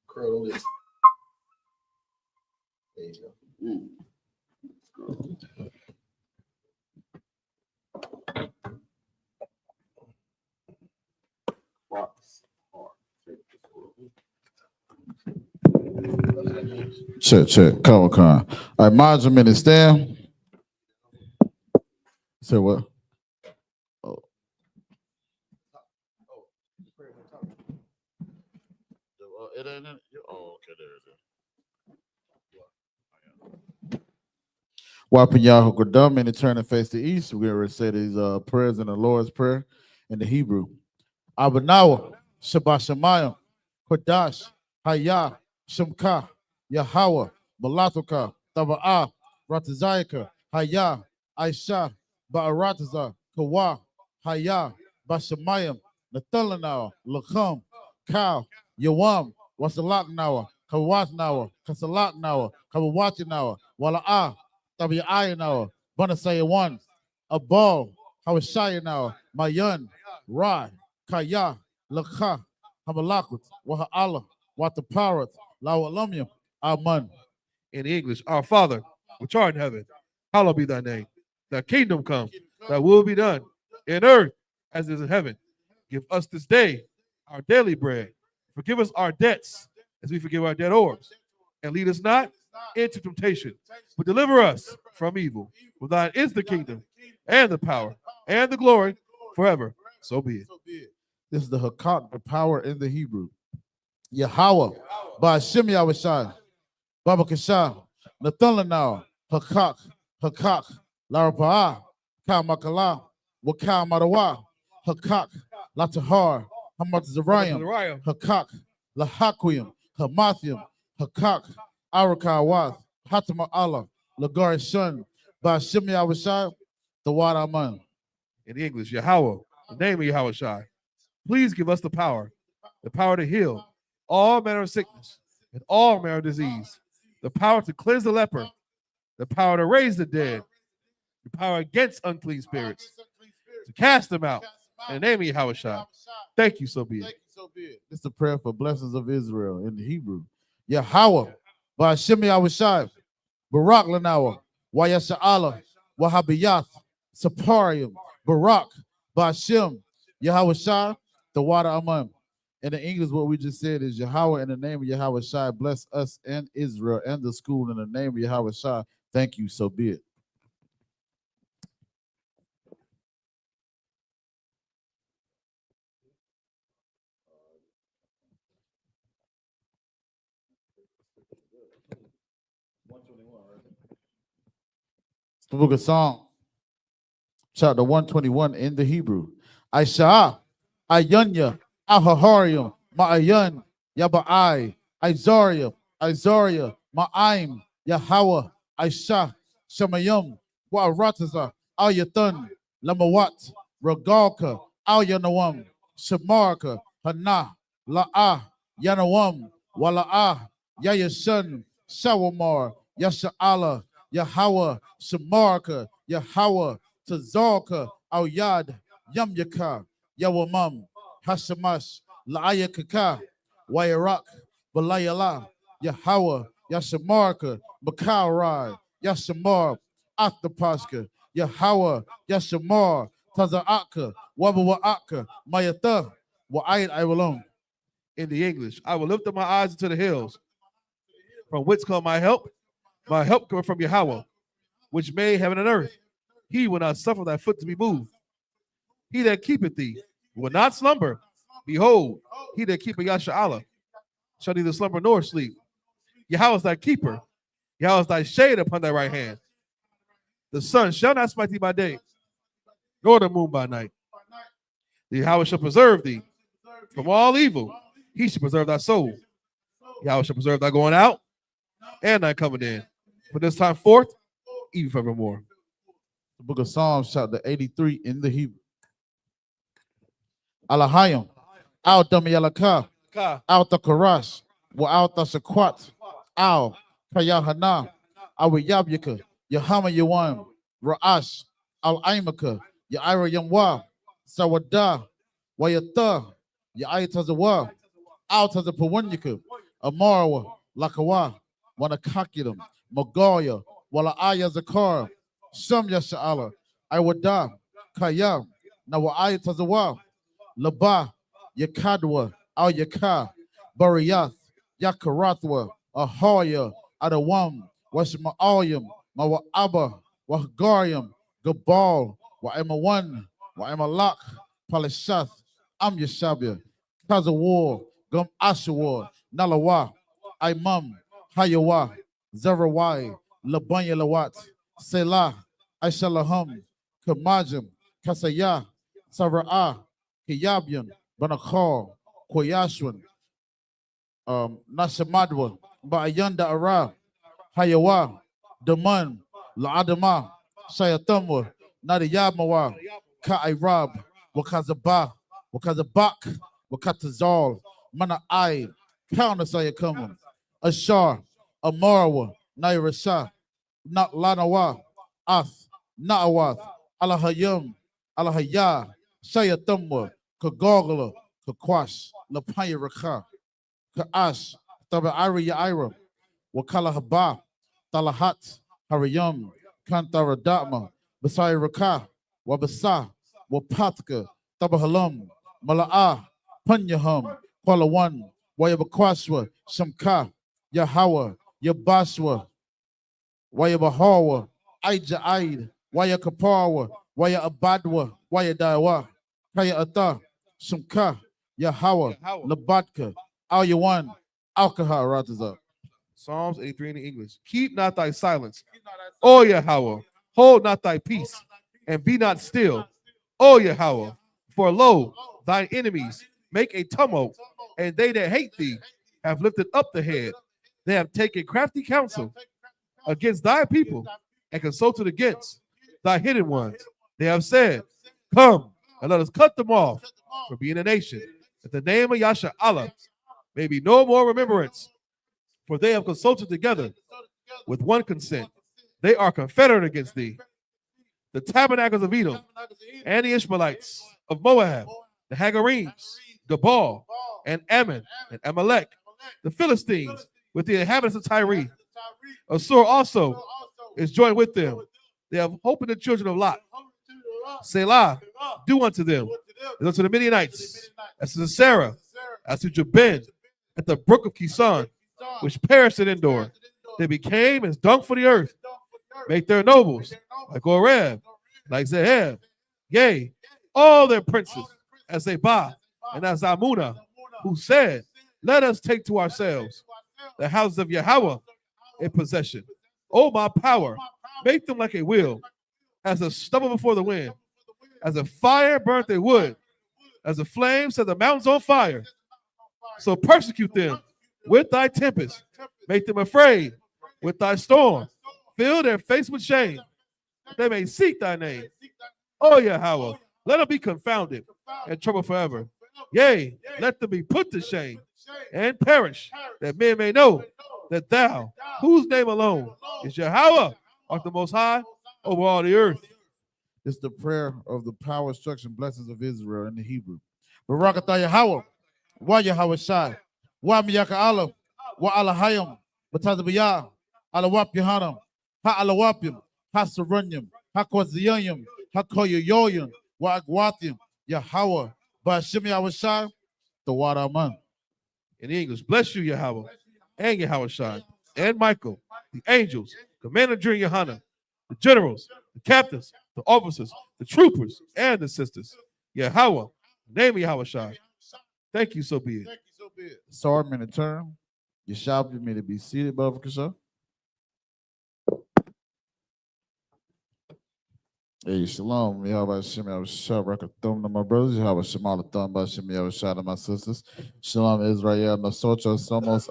Curl it. There you go. Check. Cover con. All right, margin is there. Say what? Oh. It ain't in it? Oh, okay, there it is. Wiping Yahoo Gadam and turn and face the east. We're going to say these prayers in the Lord's Prayer in the Hebrew. Abanawa, Shabbat Shemayim, Kodash, Hayah, Shemka, Yahweh, Malatuka, Taba'ah, Ratazayaka, Hayah, Aisha, Ba'arataza, Kawa, Hayah, Bashamayim, Nathalanawa, Lacham, Cow, Yawam, Wasalaknawa, Kawatnawa, Kasalaknawa, Kawatinawa, Wala'ah, Tabi'ayanawa, Banasayawan, Abal, Hawashayanawa, Mayan, Ra, Kaya, Lakha, Hamalakut, Waha'ala, Wataparat, Lawalumya, Aman. In English, our Father, which art in heaven, hallowed be thy name. Thy kingdom come, thy will be done, in earth as it is in heaven. Give us this day our daily bread. Forgive us our debts, as we forgive our debtors. And lead us not into temptation, but deliver us from evil. For thine is the kingdom, and the power, and the glory, forever. So be it. This is the Hakak, the power in the Hebrew. Yahweh, Ba'ashem Yahushai, Baba Kashah, Nathalanao, Hakak, Larapa'ah, Kamakala, Wakal Marawa, Hakak, Latahar, Hamat Zarayim, Hakak, Lahakwim, Hamathium, Hakak, Arakawath, Hatama Allah, Lagar Shun, Ba'ashem Yahushai, the Wadaman. In English, Yahweh, the name of Yahweh Shai. Please give us the power to heal all manner of sickness and all manner of disease, the power to cleanse the leper, the power to raise the dead, the power against unclean spirits, to cast them out. In the name of Yahweh Shai. Thank you, so be it. This is the prayer for blessings of Israel in the Hebrew. Yahweh, Ba'ashem Yahushai, Barak Lanawa, Wayasha'ala, Wahabiyath, Saparium, Barak, Ba'ashem, Yahweh Shai, the water Aman. In the English, what we just said is Yahweh, in the name of Yahweh Shai, bless us and Israel and the school in the name of Yahweh Shai. Thank you, so be it. It's the book of Psalm, chapter 121 in the Hebrew. Aisha, Ayunya, Ahaharium, Ma'ayan, Yaba'ai, Izaria, Ma'aim, Yahweh, Aisha, Shemayim, Wa'arataza, Ayathan, Lamawat, Ragalka, Alyanawam, Shamarka, Hana, La'ah, Yanawam, Wala'ah, Yayashan, Shawamar, Yasha'ala, Yahweh, Shamarka, Yahweh, Tazalka, Al-Yad, Yamyaka, Yawamam, Hashamash, La'ayakaka, Wayarak, Balayala, Yahweh, Yashamarka, Makarai, Yashamar, Athapashka, Yahweh, Yashamar, Taza'aka, Wabawa'aka, Mayatha, Wa'ayat Iwalom. In the English, I will lift up my eyes into the hills, from which come my help. My help cometh from Yahweh, which made heaven and earth. He will not suffer thy foot to be moved. He that keepeth thee will not slumber. Behold, he that keepeth Yasha'Allah shall neither slumber nor sleep. Yahweh is thy keeper. Yahweh is thy shade upon thy right hand. The sun shall not smite thee by day, nor the moon by night. The Yahweh shall preserve thee from all evil. He shall preserve thy soul. Yahweh shall preserve thy going out and thy coming in, from this time forth, even forevermore. The book of Psalms, chapter 83 in the Hebrew. Alahayim, Al Damayalaka, Al Takarash, Wa Al Tashakwat, Al Kayahana, Al Yabyaka, Yahama Yawan, Ra'ash, Al Aimaka, Yaira Yamwa, Sawada, Wayata, Yaitazawa, out as a Pawanyaka, Amarawa, Lakawa, Wanakakitum, Mogoya, Wala Zakar, Sham Yasha'ala, Iwada, Kaya, Nawa Ayatazawa, Laba, Yakadwa, Al Yaka, Bariyath, Yakarathwa, Ahoya, Adawam, Washma'ayam, Mawa Abba, Wahgariam, Gabal, Wa'emawan, Wa'emalak, Palishath, Am Yashabia, Kazawar, Gum Ashawar, Nalawa, Imam, Hayawa, Zerawai, Labanya Lawat, Selah, Aishalaham, Kamajim, Kasaya, Sara'ah, Kiyabian, Banakar, Koyashwan, Nashamadwa, Ba'ayanda Ara, Hayawa, Daman, La'adama, Shayatamwa, Nadiyamawa, Ka'irab, Wakazaba, Wakazabak, Wakatazal, Mana Ai, Counter Sayakaman, Ashar, Amarawa, Nairasha, Not Lanawa, Ath, Na'awath, Alahayam, Alahaya, Shayatamwa, Kagogala, Kakwash, Lapaya Raka, Ka'ash, Taba Yaira, Wakala Haba, Talahat, Harayam, Kantara Dama, Basai Raka, Wabasa, Wapatka, Tabahalam, Mala'a, Panyaham, Kuala Wayabakwashwa, Shamka, Yahawa, Yabashwa, Wayabahawa, Aija Aid, Wayakapawa, Waya Abadwa, Waya Daiwa, Kaya Ata, Shamka, Yahawa, Labatka, Al Yawan, Alcohol, Ratazak. Psalms 83 in the English. Keep not thy silence, O Yahweh. Hold not thy peace, and be not still, O Yahweh. For lo, thine enemies make a tumult, and they that hate thee have lifted up the head. They have taken crafty counsel against thy people, and consulted against thy hidden ones. They have said, come, and let us cut them off from being a nation, that the name of Yasha Allah may be no more remembrance. For they have consulted together with one consent. They are confederate against thee. The tabernacles of Edom, and the Ishmaelites of Moab, the Hagarims, Gabal, and Ammon, and Amalek, the Philistines, with the inhabitants of Tyre. Assur also is joined with them. They have hope in the children of Lot. Selah, do unto them, as unto the Midianites, as to Sarah, as to Jabin, at the brook of Kison, which perished at Endor. They became as dung for the earth. Make their nobles like Oreb, like Zeheb, yea, all their princes, as Zebah and as Amuna, who said, let us take to ourselves the houses of Yahweh in possession. O my power, make them like a wheel, as a stubble before the wind, as a fire burnt their wood, as a flame set the mountains on fire. So persecute them with thy tempest, make them afraid with thy storm, fill their face with shame, that they may seek thy name. O Yahweh, let them be confounded and troubled forever. Yea, let them be put to shame and perish, that men may know that thou, whose name alone is Yahweh, art the most high over all the earth. It's the prayer of the power, instruction, blessings of Israel in the Hebrew. Barakatah Yahweh, Wa Yahweh Shai, Wa Miyaka Allah, Wa Alahayim, Batazabiyah, Alawap Yahanam, Ha Alawapim, Ha Sarunyim, Ha Kwaziyayim, Ha Koyoyoyim, Wa Agwathim, Yahweh, Bashim Yahweh Shai, the Wadaman. In English, bless you, Yahweh, and Yahweh Shai, and Michael, the angels, Commander General YAHANNA, the generals, the captains, the officers, the troopers, and the sisters. Yahweh, name of Yahweh Shai. Thank you, so be it. Sorry, I'm in a turn. You shall me to be seated, Brother Kasha. Hey, shalom. Yahweh Shem Yahweh Shah, Rakathum to my brothers. Yahweh Shemal Thumb by Shem Yahweh Shah to my sisters. Shalom Israel. Nosotros somos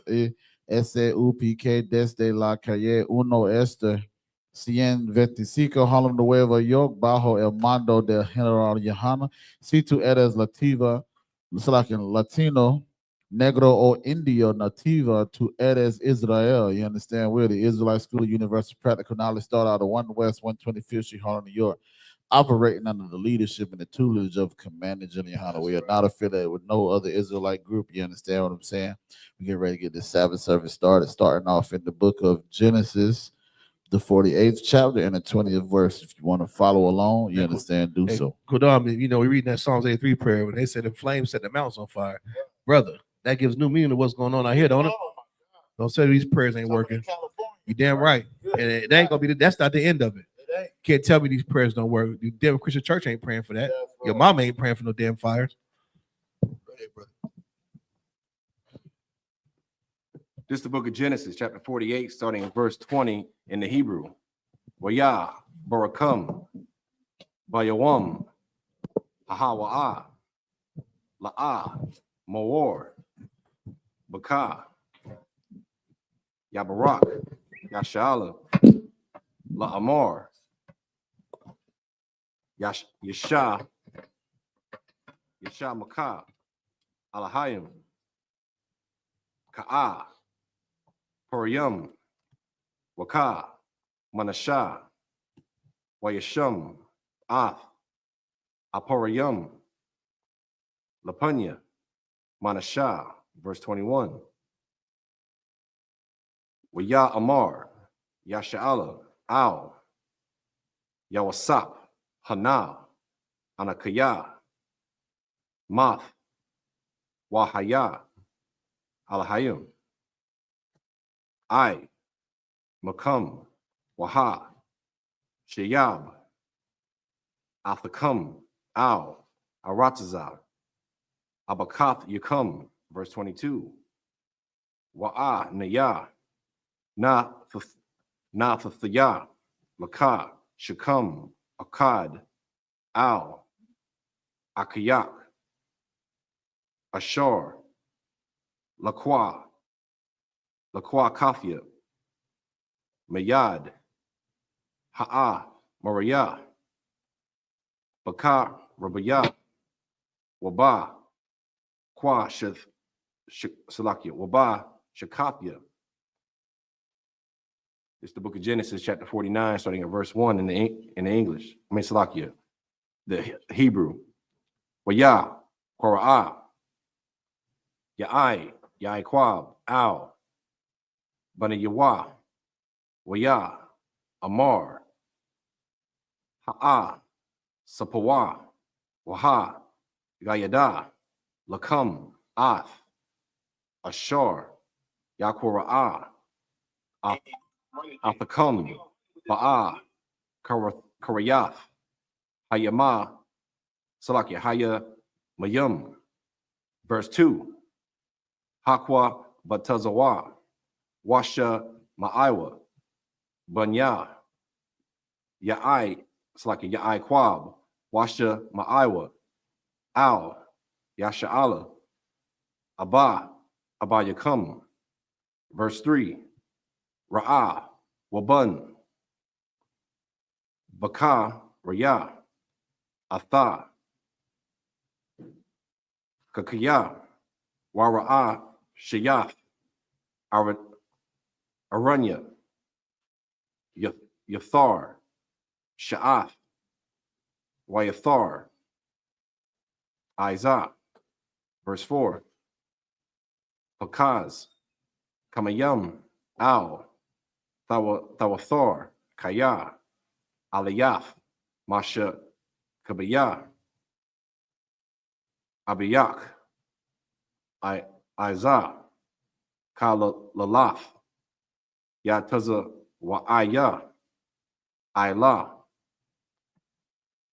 S.H.A.U.P.K. desde la calle 125 Harlem Nueva York, bajo el mando del General YAHANNA. Si tú eres Latino, negro o indio nativa, tú eres Israel. You understand? We're the Israelite School of Universal Practical Knowledge, start out of 1 West 125th Street, Harlem, New York. operating under the leadership and the tutelage of Commander General YAHANNA. We are not affiliated with no other Israelite group. You understand what I'm saying? We get ready to get this Sabbath service started, starting off in the book of Genesis, the 48th chapter and the 20th verse. If you want to follow along, you understand, do so. Kodam, you know, we reading that Psalms 83 prayer when they said the flames set the mountains on fire. Brother, that gives new meaning to what's going on out here, don't it? Don't say these prayers ain't working. You damn right. And it ain't gonna be that's not the end of it. Can't tell me these prayers don't work. The damn Christian church ain't praying for that. Your mama ain't praying for no damn fires. This is the book of Genesis, chapter 48, starting in verse 20 in the Hebrew. Wayah, Barakam, Bayawam, Ahawa'ah, La'ah, Moor, Baka, Yabarak, Yashala, La'amar, Yasha, Maka, Alahayim, Ka'ah, Parayam, Waka, Manashah, Wayasham, Ath, Aparayam, Lapanya, Manashah, verse 21. Waya Amar, Yasha'ala, Al, Yawasap, Hana, Anakaya, Math, Wahaya, Alahayim, I, Makam, Waha, Shayab, Athakam, Al, Aratazar, Abakath Yakum, verse 22. Wa'a Naya, Na Fathaya, Laka, Shakam, Akkad, Al, Akayak, Ashar, Lakwa Kafia, Mayad, Ha'a, Mariah, Bakar, Rabaya, Waba, Kwa Salakia, Waba, Shakapia. It's the book of Genesis, chapter 49, starting at verse 1 in the English. Salakia, the Hebrew. Waya, Kora'ah, Ya'ai, Ya'ai Al, Bani Yawa, Waya, Amar, Ha'a, Sapawa, Waha, Gayada, Lakam, Ath, Ashar, Yakora'ah, Athakam, Ba'a, Karayath, Hayama, Salakia, Haya, Mayum. Verse 2. Hakwa Batazawa, Washa Ma'aiwa, Banya, Ya'ai, Salakia, Ya'ai Kwab, Washa Ma'aiwa, Al, Yasha'ala, Abba Yakum. Verse 3. Ra'ah, Waban, Baka, Raya, Atha, Kakaya, Wara'ah, Shayath, Aranya, Yathar, Sha'ath, Wayathar, Isaac. Verse 4. Pakaz, Kamayam, Al, Thawathar, Kaya, Aliyath, Masha, Kabaya, Abiyak, Isaac, Kala Lalath, Yataza Wa'aya, Ilah.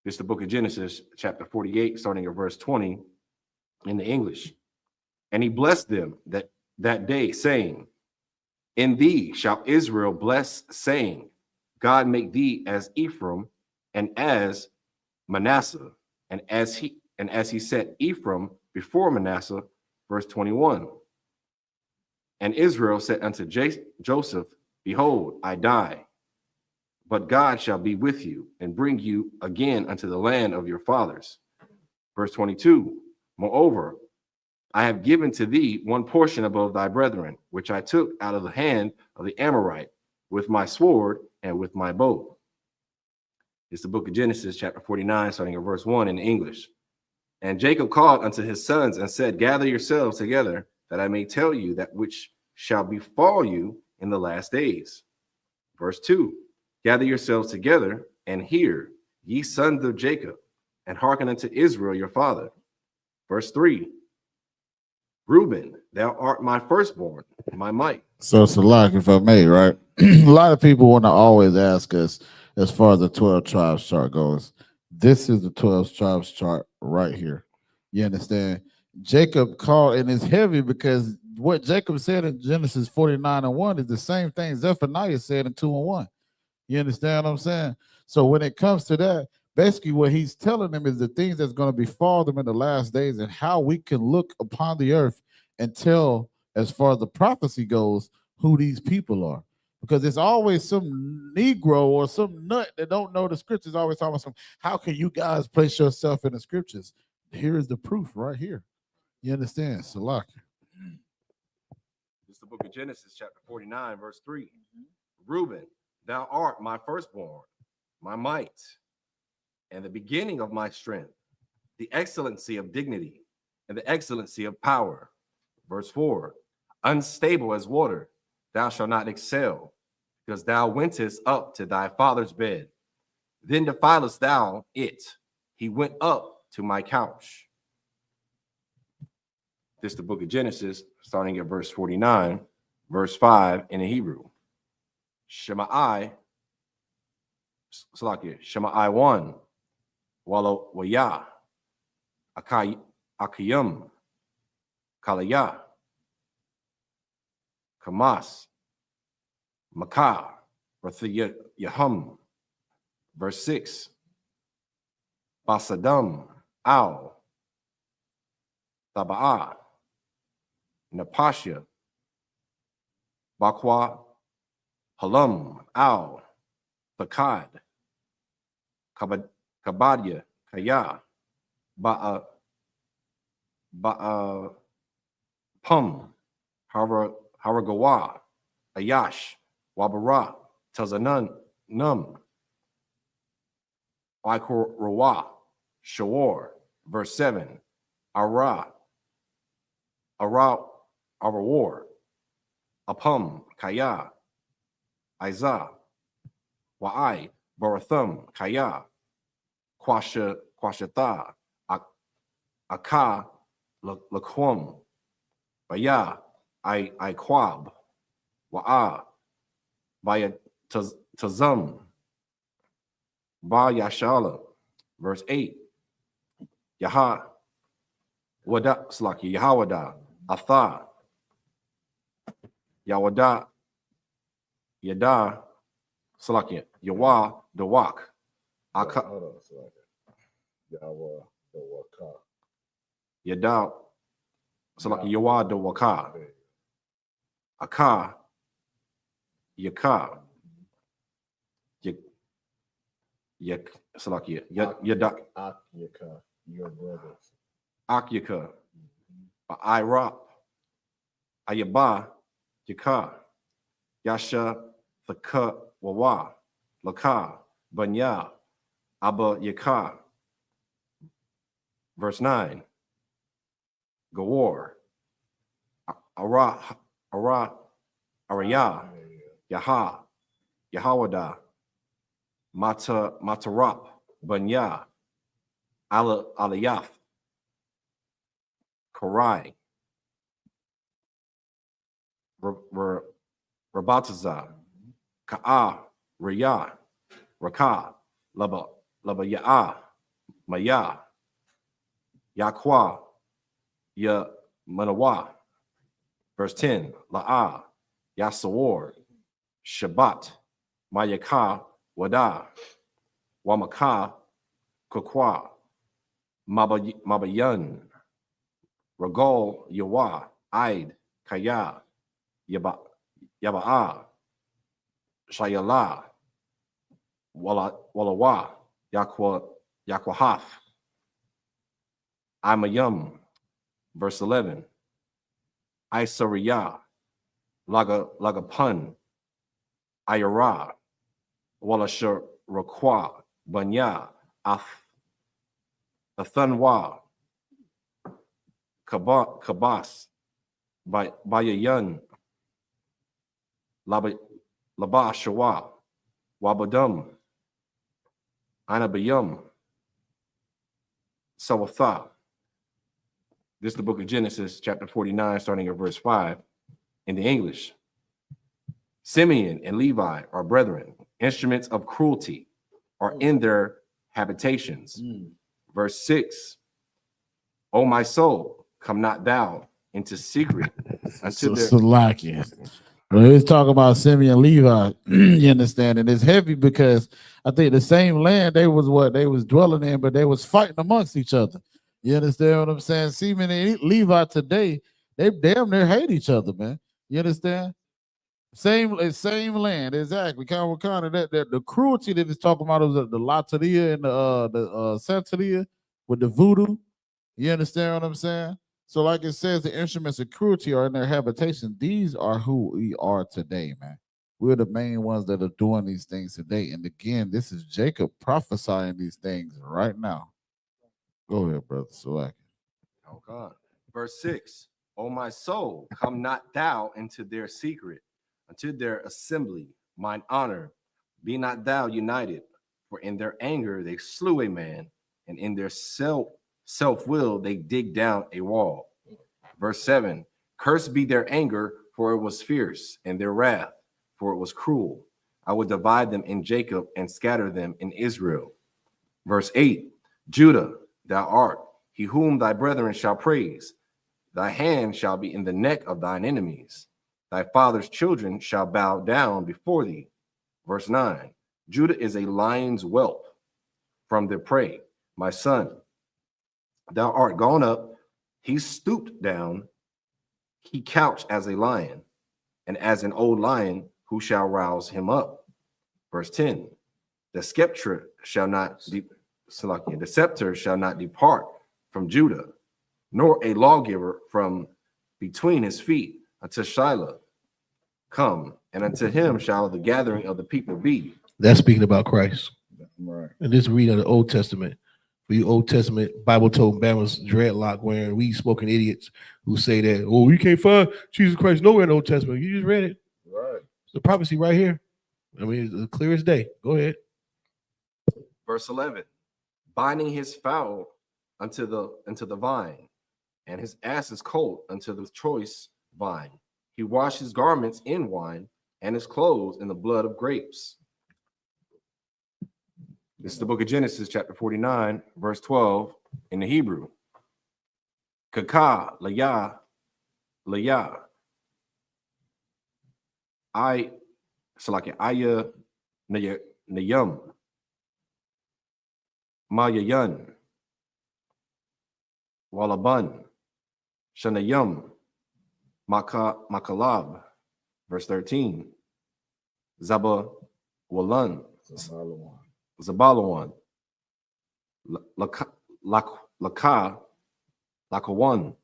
This is the book of Genesis, chapter 48, starting at verse 20 in the English. And he blessed them that day, saying, in thee shall Israel bless, saying, God make thee as Ephraim and as Manasseh, and as he set Ephraim before Manasseh, verse 21. And Israel said unto Joseph, behold, I die, but God shall be with you and bring you again unto the land of your fathers. Verse 22. Moreover, I have given to thee one portion above thy brethren, which I took out of the hand of the Amorite with my sword and with my bow. It's the book of Genesis, chapter 49, starting at verse 1 in English. And Jacob called unto his sons and said, gather yourselves together, that I may tell you that which shall befall you in the last days. Verse 2, gather yourselves together and hear, ye sons of Jacob, and hearken unto Israel your father. Verse 3, Reuben, thou art my firstborn, my might. So, Salak, if I may, right? A lot of people want to always ask us as far as the 12 tribes chart goes. This is the 12 tribes chart right here. You understand? Jacob called, and it's heavy because what Jacob said in Genesis 49:1 is the same thing Zephaniah said in 2:1. You understand what I'm saying? So when it comes to that, basically what he's telling them is the things that's going to befall them in the last days and how we can look upon the earth and tell, as far as the prophecy goes, who these people are. Because there's always some Negro or some nut that don't know the scriptures always talking about some, how can you guys place yourself in the scriptures? Here is the proof right here. You understand? Salak. It's the book of Genesis, chapter 49, verse 3. Reuben, thou art my firstborn, my might, and the beginning of my strength, the excellency of dignity, and the excellency of power. Verse 4, unstable as water, thou shalt not excel, because thou wentest up to thy father's bed. Then defilest thou it. He went up to my couch. This is the book of Genesis, starting at verse 49, verse 5 in the Hebrew. Shemai, Shemai 1, Wayah, Akiyam, Kalaya, Kamas, Makah, Yahum. Verse 6, Basadam, Al, Taba'ah, Napashia, Bakwa, Halam, Al, Bakad, Kabadia, Kaya, Pum, Haragawa, Ayash, Wabara, Tazanun, Num, Rawa, Shawar. Verse 7, Arawar, Apum, Kaya, Isa, Wa'ai, Barathum, Kaya, Quashata, Aka, Laquam, Baya, Iquab, Wa'a, Baya Tazum, Ba Yashala. Verse 8, Yaha, Wada, Slaki, Yahawada, Atha, Yawada, Yada, Slaki, Yawa, Dawak, Aka, Hold on, Salaki. Yahweh, the Waka. Yada, Slaki, Yawa, Dawaka, There you Aka, Yaka, Yak, Slaki, Yada, go. Akyaka, your brothers. Akyaka, Iraq, Ayaba, Yaka, Yasha, Thaka, Wawa, Laka, Banya, Abba Yaka. Verse 9, Gawar, Araya, Yaha, Yahawada, Matarap, Banya, Aliyaf, Karai, Rabataza, Ka'a, Raya, Raka, Laba Ya'a, Maya, Yaqua, Ya Manawa. Verse 10, La'a, Yasawar, Shabbat, Mayaka, Wada, Wamaka, Kukwa, Mabayan, Ragal, Yawa, Aid, Kaya, Yaba'a, Shayala, Walawa, Yaquahaf, Imayum. Verse 11, Isariya, Lagapun, Ayara, Walashar Rakwa, Banya, Athanwa, Kabas, Bayayan, Laba Shawa, Wabadum, Anabayum, Sawatha. This is the book of Genesis, chapter 49, starting at verse 5 in the English. Simeon and Levi are brethren. Instruments of cruelty are in their habitations. Verse 6. O my soul, come not thou into secret unto their... Salakia. He's talking about Simeon and Levi. You understand? And it's heavy because I think the same land they was dwelling in, but they was fighting amongst each other. You understand what I'm saying? Simeon and Levi today, they damn near hate each other, man. You understand? Same land, exactly. Kind of that the cruelty that he's talking about was the Lataria and the Santeria with the voodoo. You understand what I'm saying? So, like it says, the instruments of cruelty are in their habitation. These are who we are today, man. We're the main ones that are doing these things today. And again, this is Jacob prophesying these things right now. Go ahead, brother. Select. Oh God. Verse 6. O my soul, come not thou into their secret, unto their assembly, mine honor. Be not thou united, for in their anger they slew a man, and in their self-will they dig down a wall. Verse 7. Cursed be their anger, for it was fierce, and their wrath, for it was cruel. I will divide them in Jacob and scatter them in Israel. Verse 8. Judah, thou art he whom thy brethren shall praise. Thy hand shall be in the neck of thine enemies. Thy father's children shall bow down before thee. Verse 9. Judah is a lion's whelp from their prey. My son, thou art gone up. He stooped down. He couched as a lion, and as an old lion, who shall rouse him up? Verse 10. The scepter shall not depart from Judah, nor a lawgiver from between his feet until Shiloh come, and unto him shall the gathering of the people be. That's speaking about Christ. Right. And this read of the Old Testament. For you Old Testament Bible told Bama's dreadlock wearing weed smoking idiots who say that, oh, we can't find Jesus Christ nowhere in the Old Testament. You just read it. Right. It's the prophecy right here. I mean, it's clear as day. Go ahead. Verse 11. Binding his fowl unto the vine, and his ass's colt unto the choice vine. He washed his garments in wine, and his clothes in the blood of grapes. This is the book of Genesis, chapter 49, verse 12, in the Hebrew. Kaka, Layah, Aya, Nayum, Mayayan, Walaban, Shanayum, Makalab, verse 13. Walan, Zabalawan, Lakawan,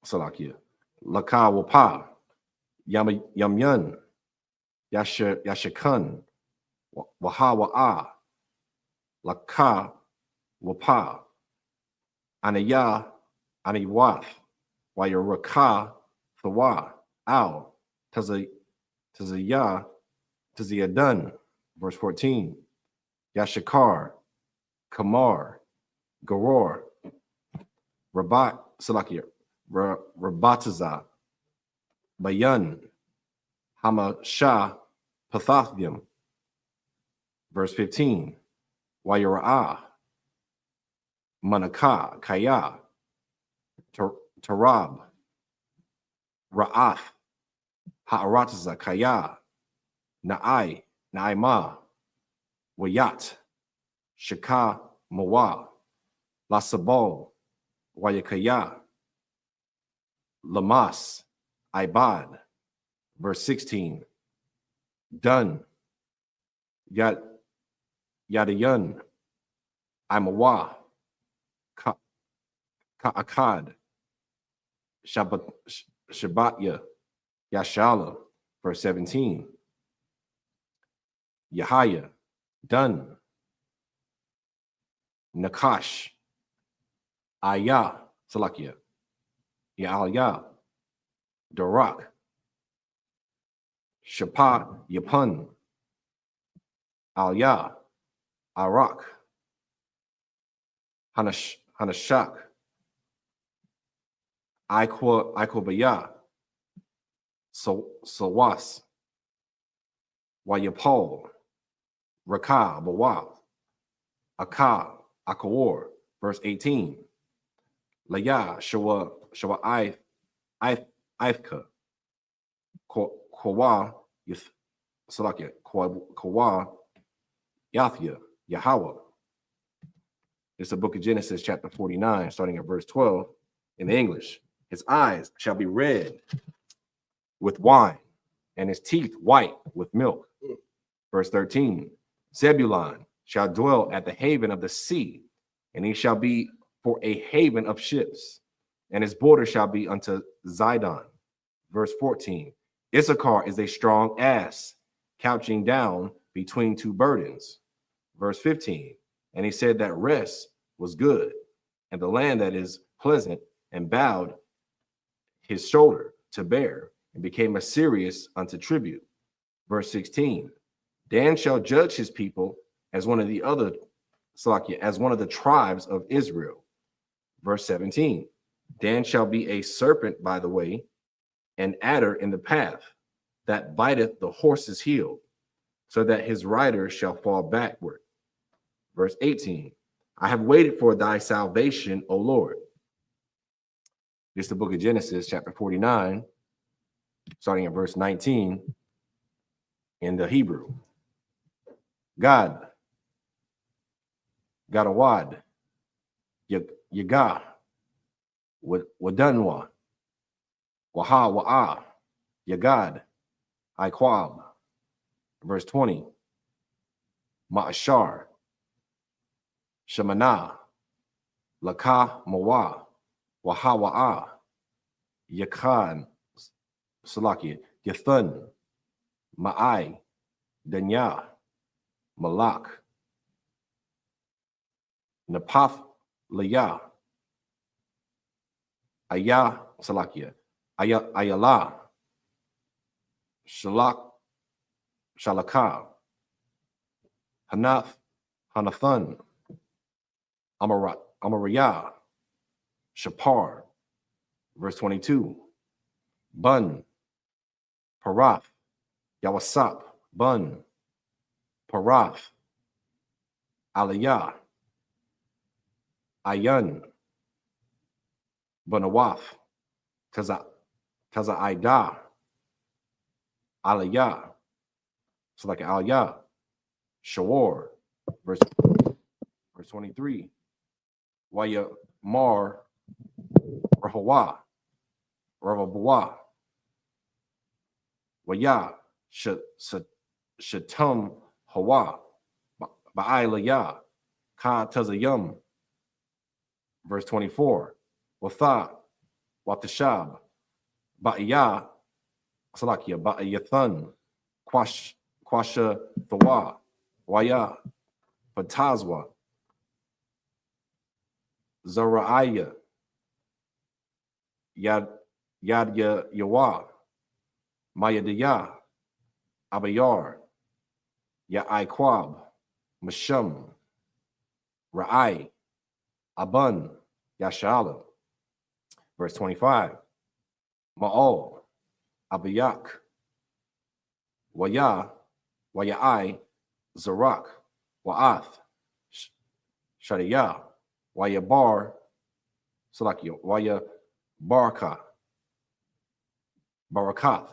Salakia, Lakawapa, Yamyan, Yashakan, Wahawa'a, Laka, Wapa, Anaya, Aniwath, Wayaraka, Thawa, Al, Tazayadan, verse 14, Yashakar, Kamar, Garor, Rabat, Salakia, Rabataza, Bayan, Hamashah, Pathathim, verse 15, Wayara'ah, Manakah, Kaya, Tarab, Ra'ath, Ha'arataza, Kaya, Na'ai, Na'ima, Wayat, Shaka, Mawa, Lasabal, Wayakaya, Lamas, Ibad, verse 16, Dun, Yadayan, Imawa, Ka'akad, Shabbatya, Yashala, verse 17. Yahaya, Dun, Nakash, Ayah, Salakia, Ya'alya, Darak, Shapa, Yapun, Alya, Arak, Hanashak, Iquabaya, Sawas, Wayapol, Raka, Bawa, Aka, Akawar, verse 18. Laya, Shawa, I.S.U.P.K, Kawa, Salakia, Kawa, Yathya, Yahweh. It's the book of Genesis, chapter 49, starting at verse 12 in the English. His eyes shall be red with wine, and his teeth white with milk. Verse 13, Zebulun shall dwell at the haven of the sea, and he shall be for a haven of ships, and his border shall be unto Zidon. Verse 14, Issachar is a strong ass, couching down between two burdens. Verse 15, and he said that rest was good, and the land that is pleasant, and bowed his shoulder to bear, and became a serious unto tribute. Verse 16, Dan shall judge his people as one of the other, Salakia, as one of the tribes of Israel. Verse 17, Dan shall be a serpent by the way, an adder in the path, that biteth the horse's heel, so that his rider shall fall backward. Verse 18, I have waited for thy salvation, O Lord. This is the book of Genesis, chapter 49, starting at verse 19 in the Hebrew. God, Gadawad, Yagah, Wadanwa, Waha, Wa'ah, Yagad, Iquab. Verse 20, Ma'ashar, Shemana, Lakah, Mawa, Waha, Wa'ah, Yakan, Salaki, Yathun, Ma'ai, Danya, Malak, Napath, Laya, Ayah, Salakia, Ayala, Shalaka, Hanath, Hanathun, Amariyah, Shapar. Verse 22, Bun, Parath, Yawasap, Bun, Parath, Aliyah, Ayun, Bunawaf, Taza-Ida, Aliyah, so like Aliyah, Shawar, verse 23, Waya Mar, Rahawa, Ravabuah, Waya, Shatum Hawa, Ba'ilaya, Ka Tazayum. Verse 24, Watha, Watashab, Ba'iyah, Salakia, Ba'iyathan, Quasha Thawa, Waya, Patazwa, Zaraiah, Yad Yawa, Mayadiyah, Abayar, Ya'aiquab, Mashum, Ra'ai, Abun, Yashalam. Verse 25, Ma'ol, Abiyak, Waya, Wayai, Zarak, Wa'ath, Shadiyah, Wayabar, Salakia, Waya Baraka, Barakath,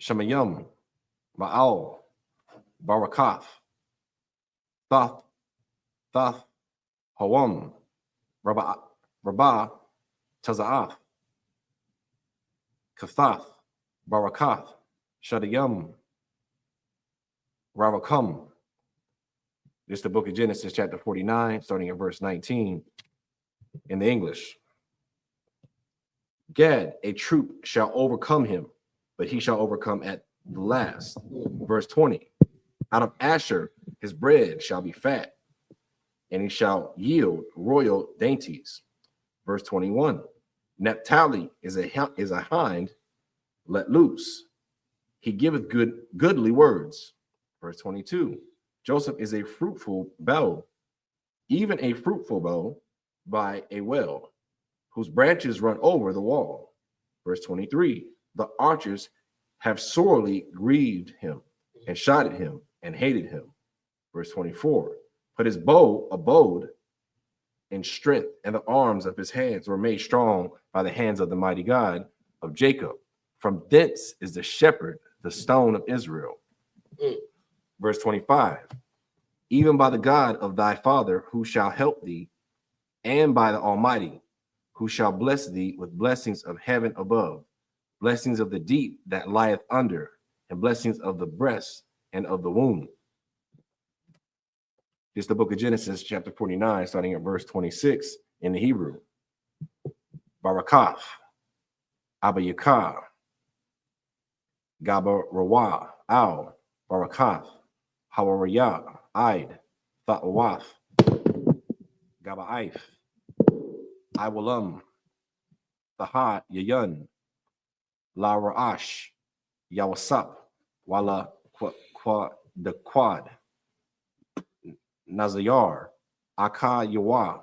Shemayim, Ma'al, Barakath, Thoth, Hawam, Rabah, Taza'ath, Kathath, Barakath, Shadiyam, Ravakam. This is the book of Genesis, chapter 49, starting at verse 19 in the English. Gad, a troop shall overcome him, but he shall overcome at the last. Verse 20. Out of Asher his bread shall be fat, and he shall yield royal dainties. Verse 21. Naphtali is a hind let loose. He giveth goodly words. Verse 22. Joseph is a fruitful bough, even a fruitful bough by a well, whose branches run over the wall. Verse 23. The archers have sorely grieved him, and shot at him, and hated him. Verse 24. But his bow abode in strength, and the arms of his hands were made strong by the hands of the mighty God of Jacob. From thence is the shepherd, the stone of Israel. Verse 25. Even by the God of thy father, who shall help thee, and by the Almighty, who shall bless thee with blessings of heaven above, blessings of the deep that lieth under, and blessings of the breast and of the womb. It's the book of Genesis, chapter 49, starting at verse 26 in the Hebrew. Barakath, Abayakah, Gabarawah, Al, Barakath, Hawariyah, Id, Tha'wath, Gabaif, Iwalam, Thaha, Yayun, La Ra'ash, Yawasap, Wala the Quad, Nazayar, Aka Yawa.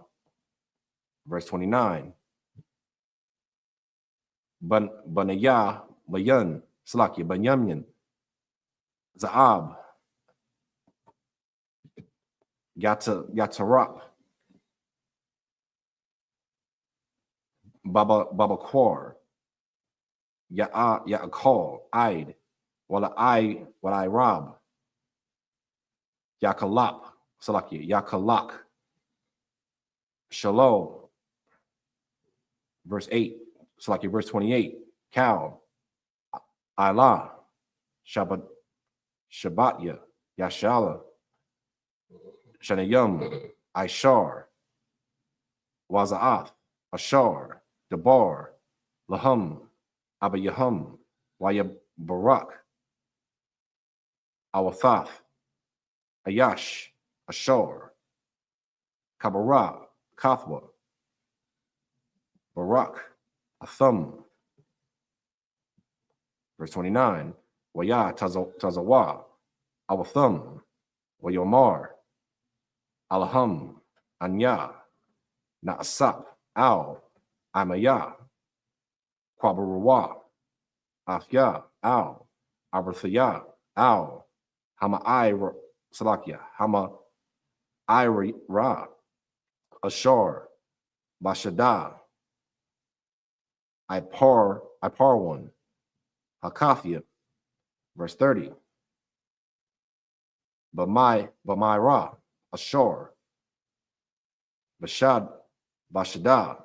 Verse 29. Banaya, Bayan, Slakia, Banyamin, Zaab, Yatarap, Baba Kwar, Yaakal, Id, Wala Rob, Yakalap, Salakia, Yakalak, Shalom. Verse 8, Salakia, verse 28, Cal, Ilah, Shabbatya, Yashala, Shanayum, Ishar, Wazaath, Ashar, Debar, Lahum, Abayahum, Barak, Awathath, Ayash, Ashar, Kabara, Kathwa, Barak, Athum. Verse 29, Waya Tazawa, Awathum, Wayomar, Alahum, Anya, Naasap, Al, Amaya, Quabaruwa, Afya, Al, Aberthaya, Al, Hama Salakia, Hama Ra, Ashar, Bashada, Iparwan, Hakafia. Verse 30. Bamaira, Ashar, Bashada,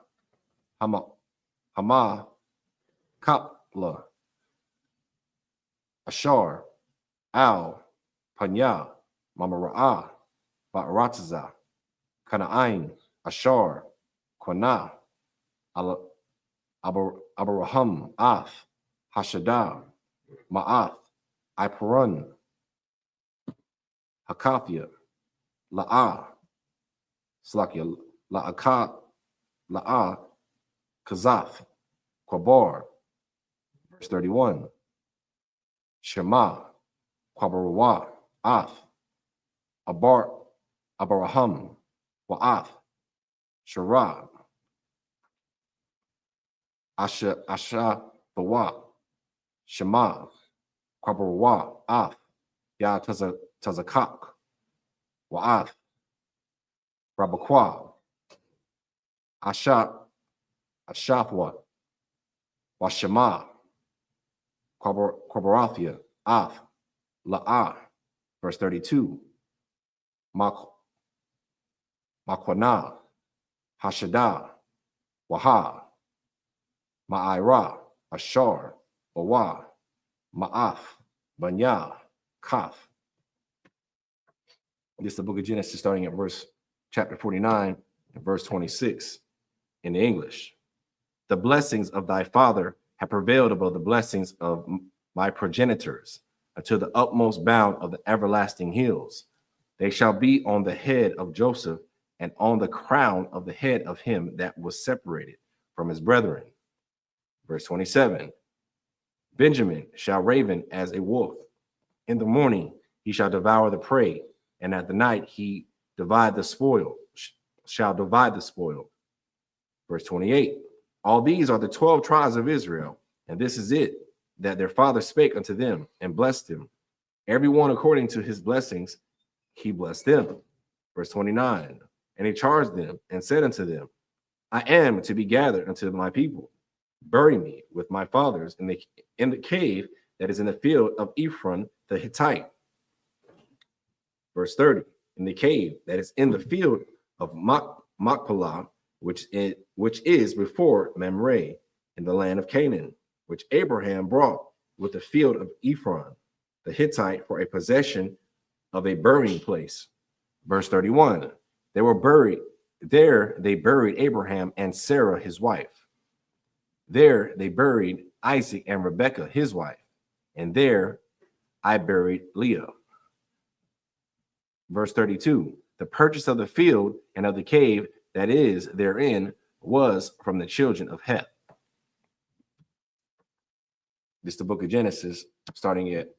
Hama, Kapla, Ashar, Al, Panya, Mamara'a, Ba'rataza, Kana'ain, Ashar, Kwana, Abaraham, Ath, Hashada, Ma'ath, Iparan, Hakafia, La'a, Slakia, La'aka, La'a, Kazath, Kwabar. Verse 31. Shema, Kwabaruwa, Ath, Abaraham, Wa'ath, Shara, Asha, Bawa, Shema, Kwabaruwa, Ath, Ya Tazakak, Wa'ath, Rabakwa, Ashafwa, Washema, Kwabarathia, Ath, La'ah. Verse 32. Makwana, Hashada, Waha, Ma'ira, Ashar, Bawa, Ma'ath, Banya, Kaf. This is the book of Genesis, starting at chapter 49 and verse 26 in the English. The blessings of thy father have prevailed above the blessings of my progenitors, unto the utmost bound of the everlasting hills. They shall be on the head of Joseph, and on the crown of the head of him that was separated from his brethren. Verse 27, Benjamin shall raven as a wolf. In the morning he shall devour the prey, and at the night he shall divide the spoil. Verse 28, all these are the 12 tribes of Israel, and this is it, that their father spake unto them and blessed them. Every one according to his blessings, he blessed them. Verse 29, and he charged them and said unto them, I am to be gathered unto my people. Bury me with my fathers in the cave that is in the field of Ephron the Hittite. Verse 30, in the cave that is in the field of Machpelah, which is before Mamre, in the land of Canaan, which Abraham brought with the field of Ephron the Hittite for a possession of a burying place. Verse 31, they were buried. There they buried Abraham and Sarah his wife. There they buried Isaac and Rebekah his wife. And there I buried Leah. Verse 32, the purchase of the field and of the cave that is therein was from the children of Heth. This is the book of Genesis, starting at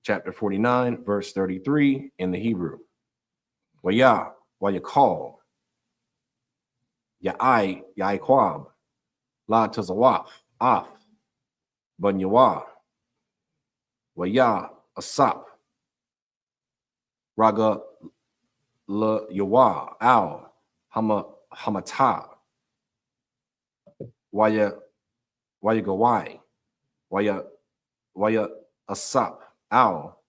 chapter 49, verse 33 in the Hebrew. YAHANNA, YAHANNA, La Tazawaf, Af, Bunyawa, I.S.U.P.K, Raga La Yawa, Al, Hamata, Wayagawai, I.S.U.P.K, Al,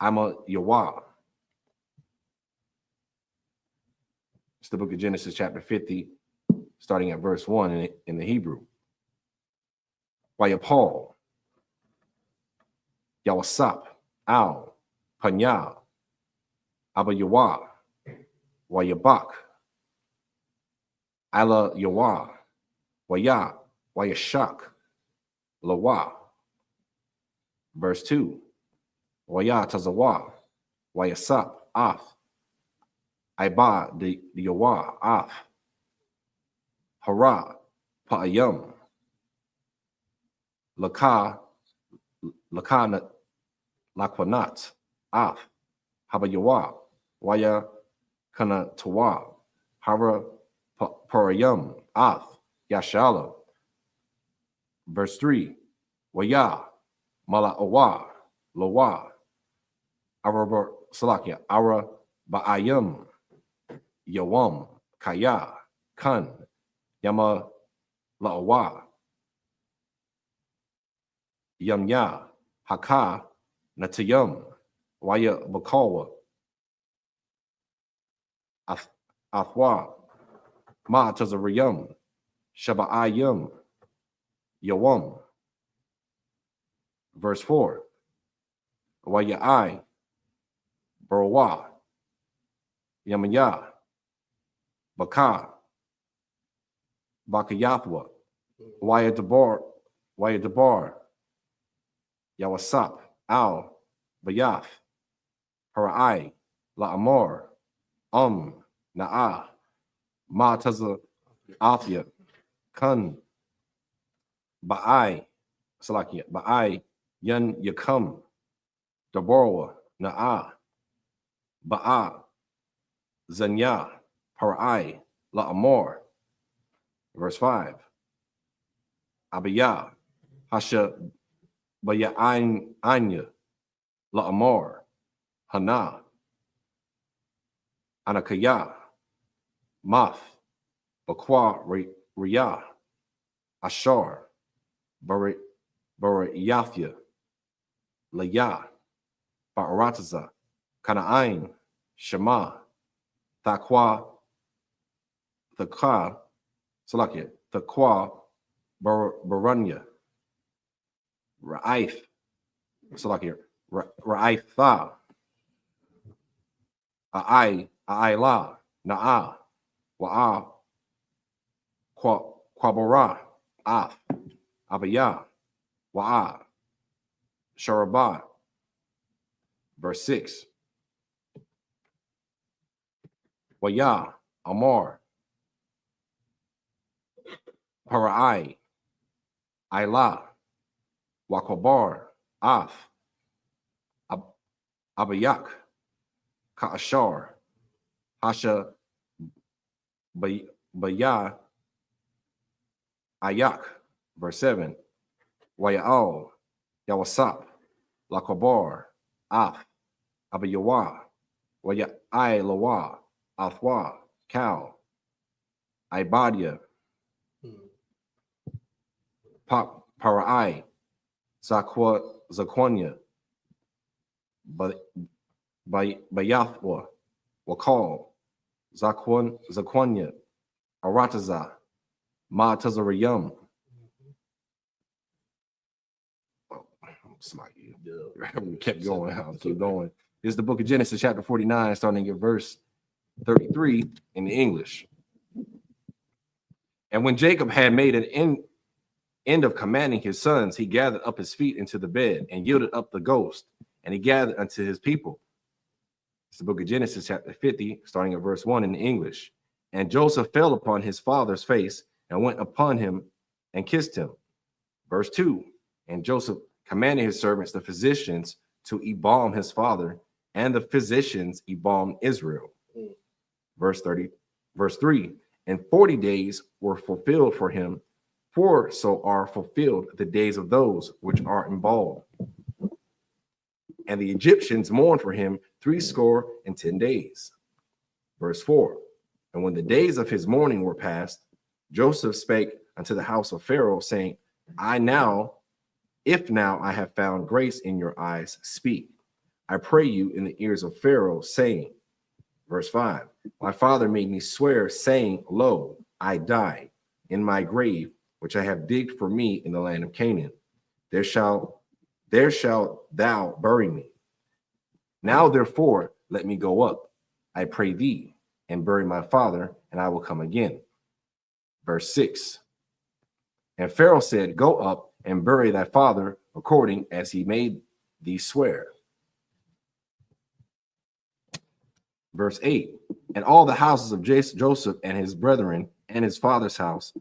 Ama Yawa. It's the book of Genesis, chapter 50, starting at verse 1 in the Hebrew. Paul, Yawasap, Al, Panya, Abba Yawa, Wayabak, Ala Yawa, Wayashak, Lawa. Verse 2, Tazawa, Wayasap, Af, Iba the Yawa, Af, Hara, Pa'ayam, Lakana, Lakwanat, Af, Habayawa, Waya Kana Tawa, Hara Parayam, Af, Yashala. Verse 3, Waya, Mala'awa, Lawa, Ara Salakia, Ara Ba'ayam, Yawam, Kaya, Kan, Yama La'awa, Yamya, Haka, Natayam, Waya Bakawa, Athwa, Ma Tazariyam, Shaba'ayam, Yawam. Verse 4, Waya'ai, Barawa, Yamaya, Baka, Bakayathwa, Wayadabar, Yawasap, Al, Bayath, Hara'ai, La'amor, Na'ah, Ma Taza Athia, Kun, Ba'ai, Salakia, Ba'ai, Yan Yakam, Daborwa, Na'ah, Ba'a, Zanya, Hara'ai, La'amor. Verse 5, Abiyah, Hasha, Baya'ain Anya, La'amor, Hana, Anakaya, Maf, Bakwa Riyah, Ashar, Barayafia, Layah, Ba'arataza, Kana'ain, Shema, Thakwa, Thakwa, Salakia, Thakwa, Baranya, Ra'if, Salakia, Ra'itha, A'ila, Na'ah, Wa'a, Kwabara, Af, Abiyah, Wa'a, Sharabah. Verse 6. Waya, Amar, Parai, Ayla, Wakabar, Af, Abayak, Ka'ashar, Hasha, Baya, Ayak. Verse 7. Waya'al, Yawasap, Lakabar, Af, Abayawa, Waya I Lawa, Athwa, Cow, Ibadia, Parai, Zaquanya, Bayathwa, Wakal, Zaquanya, Arataza, Ma Tazarayum. We kept going. I'll keep going. This is the book of Genesis, chapter 49, starting at verse 33 in the English. And when Jacob had made an end of commanding his sons, he gathered up his feet into the bed and yielded up the ghost, and he gathered unto his people. It's the book of Genesis, chapter 50, starting at verse 1 in the English. And Joseph fell upon his father's face and went upon him and kissed him. Verse 2. And Joseph commanded his servants, the physicians, to embalm his father, and the physicians embalmed Israel. Verse 3. And 40 days were fulfilled for him, for so are fulfilled the days of those which are embalmed. And the Egyptians mourned for him 70 days. Verse 4. And when the days of his mourning were past, Joseph spake unto the house of Pharaoh, saying, If now I have found grace in your eyes, speak, I pray you, in the ears of Pharaoh, saying, verse 5, my father made me swear, saying, Lo, I die in my grave, which I have digged for me in the land of Canaan. There shalt thou bury me. Now therefore let me go up, I pray thee, and bury my father, and I will come again. Verse 6. And Pharaoh said, Go up and bury thy father, according as he made thee swear. Verse 8. And all the houses of Joseph and his brethren and his father's house,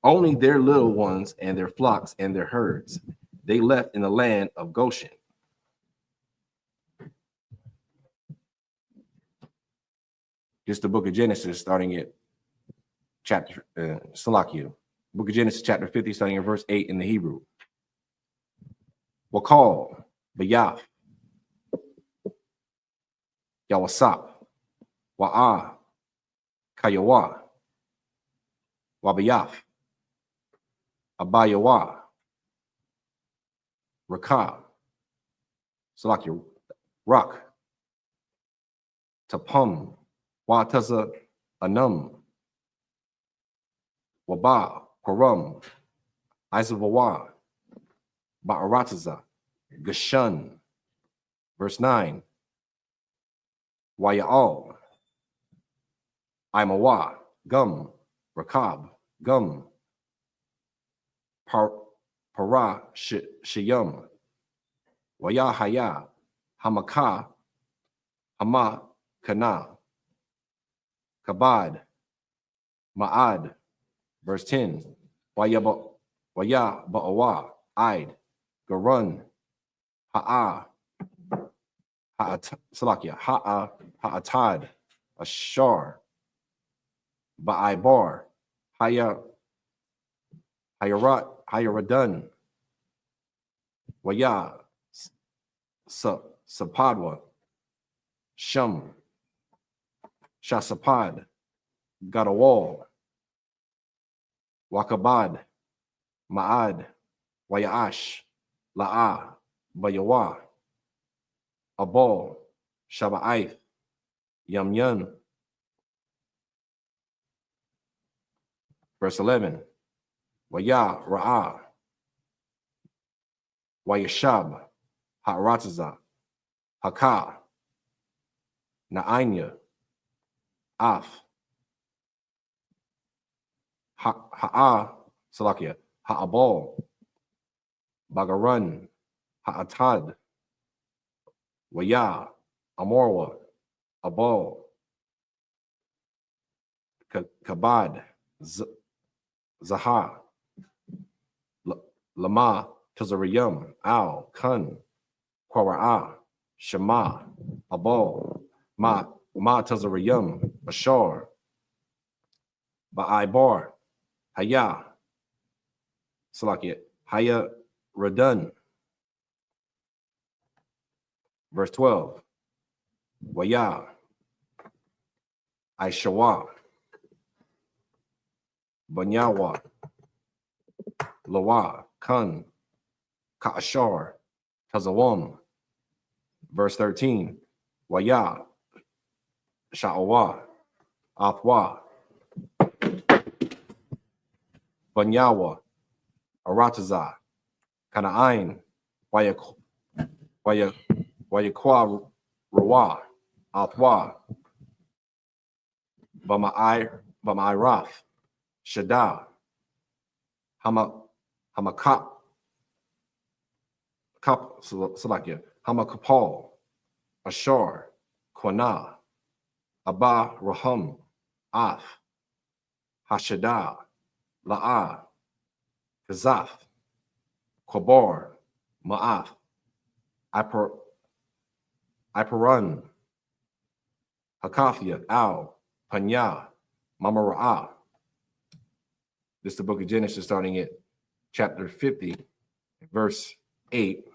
only their little ones and their flocks and their herds, they left in the land of Goshen. Just the book of Genesis, starting at chapter book of Genesis, chapter 50, starting at verse 8 in the Hebrew. Wakal, Bayaf, Yawasap, Wa'a, Kayawa, Wabayaf, Abayawa, Rakah, Salakia, Rock, Tapum, Wataza, Anum, Waba, Parum, Izavawa, Ba'arataza, Gashun. Verse 9. Waya'al, Imawa, Gum, Rakab, Gum, Para, Shiyum, Wayahaya, Hamaka, Hama, Kana, Kabad, Ma'ad. Verse 10. Waya Ba'awa, Id, Garun, Ha'a, Salakia, Ha'atad, Ashar, Ba'aibar, Hayaradan, Waya, Sapadwa, Shum, Shasapad, Gadawal, Wakabad, Ma'ad, Wayaash, La'a, Bayawa, Abal, Shaba'ith, Yamyun. Verse 11. Waya Ra'ah, Wayashab, Ha'rataza, Haka, Na'anya, Af, Ha'a, Salakia, Ha'abal, Bagaran, Ha'atad, Waya, Amorwa, Abal, Kabad, Zaha, Lama, Tazariyam, Al, Kun, Kwara'a, Shema, Abal, Ma Tazariyam, Ashar, Ba'aibar, Haya, Salakia, Haya Radun. Verse 12. Waya, Aishawa, Banyawa, Lawa, Kun, Ka'ashar, Tazawam. Verse 13. Waya, Sha'awa, Athwa, Banyawa, Arataza, Kana'ain, Wayakwa Rawa, Athwa, Bama'irath, Shada, Hamakap, Salakia, Hamakapal, Ashar, Kwana, Abba Raham, Ath, Hashada, La'ah, Kazath, Kobar, Ma'ath, Iparan, Hakafia, Al, Panya, Mamara'ah. This is the book of Genesis, starting at chapter 50, verse 8.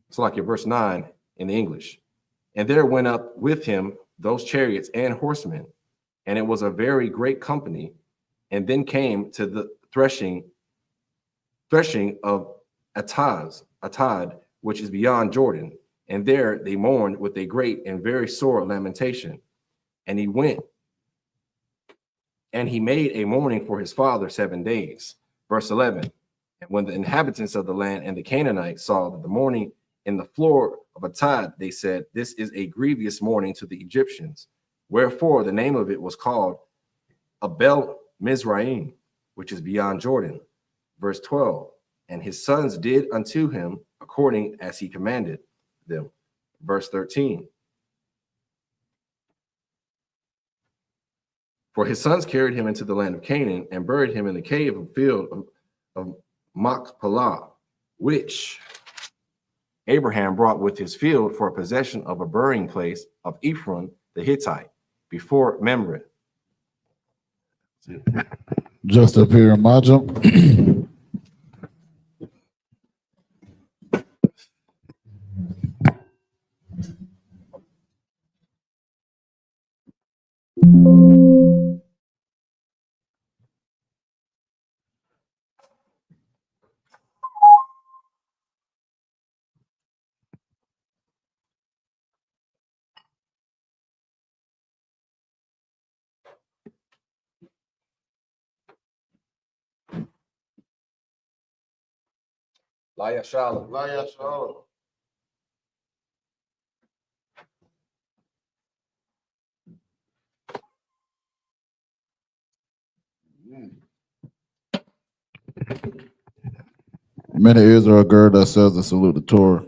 It's like your verse 9 in the English. And there went up with him those chariots and horsemen, and it was a very great company. And then came to the threshing of Atad, which is beyond Jordan. And there they mourned with a great and very sore lamentation. And he went, and he made a mourning for his father 7 days. Verse 11. And when the inhabitants of the land and the Canaanites saw that the mourning in the floor of Atad, they said, this is a grievous mourning to the Egyptians. Wherefore the name of it was called Abel Mizraim, which is beyond Jordan. Verse 12. And his sons did unto him according as he commanded them. Verse 13. For his sons carried him into the land of Canaan and buried him in the cave of field of Machpelah, which Abraham brought with his field for a possession of a burying place of Ephron the Hittite before Mamre. Just up here in Majum. SHALAM. Many Israel gird themselves and salute the Torah.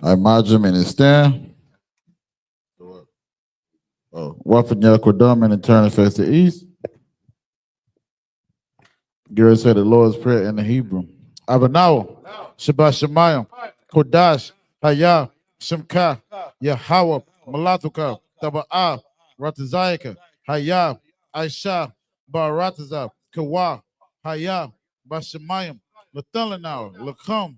I Majum and stand. Wafan Yakodam and turn and face the east. Gary said the Lord's Prayer in the Hebrew. Abanawa, Shabbat Shemayim, Kodash, Haya, Shemka, Yahawah, Malatuka, Taba'ah, Ratazayaka, Haya, Aisha, Barataza, Kawa, Haya, Bashemayim, Lathalanawa, Lakam,